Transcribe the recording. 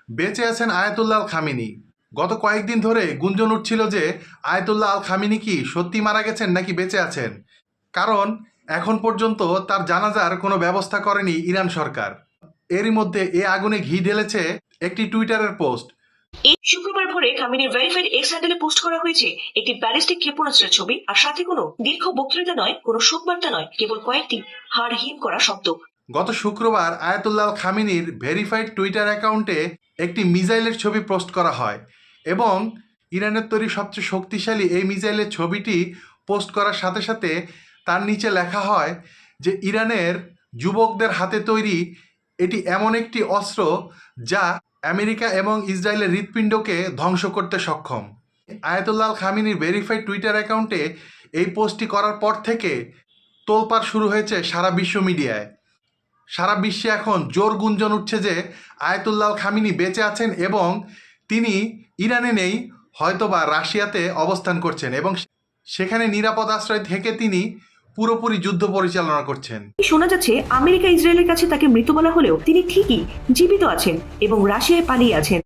বেঁচে আছেন আয়াতুল্লাহ আল খামেনি। গত কয়েকদিন ধরে গুঞ্জন উঠছিল যে আয়াতুল্লাহ আল খামেনি কি সত্যি মারা গেছেন নাকি বেঁচে আছেন, কারণ এখন পর্যন্ত তার জানাজার কোনো ব্যবস্থা করেনি ইরান সরকার। এরই মধ্যে এ আগুনে ঘি ঢেলেছে একটি টুইটারের পোস্ট। এই শুক্রবার ভোরে খামেনির ভেরিফাইড এক্স হ্যান্ডেলে পোস্ট করা হয়েছে একটি ব্যালিস্টিক ক্ষেপণাস্ত্রের ছবি, আর সাথে কোনো দীর্ঘ বক্তৃতা নয়, কোনো শোকবার্তা নয়, কেবল কয়েকটি হাড় হিম করা শব্দ। গত শুক্রবার আয়াতুল্লাহ আল খামেনির ভেরিফাইড টুইটার অ্যাকাউন্টে একটি মিসাইলের ছবি পোস্ট করা হয় এবং ইরানের তৈরি সবচেয়ে শক্তিশালী এই মিসাইলের ছবিটি পোস্ট করার সাথে সাথে তার নিচে লেখা হয় যে ইরানের যুবকদের হাতে তৈরি এটি এমন একটি অস্ত্র যা আমেরিকা এবং ইসরায়েলের হৃৎপিণ্ডকে ধ্বংস করতে সক্ষম। আয়াতুল্লাহ আল খামেনির ভেরিফাইড টুইটার অ্যাকাউন্টে এই পোস্টটি করার পর থেকে তোলপাড় শুরু হয়েছে সারা বিশ্ব মিডিয়ায়। সারা বিশ্বে এখন জোর গুঞ্জন উঠছে যে আয়াতুল্লাহ আল খামেনি বেঁচে আছেন এবং তিনি ইরানে নেই, হয়তোবা রাশিয়াতে অবস্থান করছেন এবং সেখানে নিরাপদ আশ্রয় থেকে তিনি পুরোপুরি যুদ্ধ পরিচালনা করছেন। শোনা যাচ্ছে আমেরিকা ইসরায়েলের কাছে তাকে মৃত বলা হলেও তিনি ঠিকই জীবিত আছেন এবং রাশিয়ায় পালিয়ে আছেন।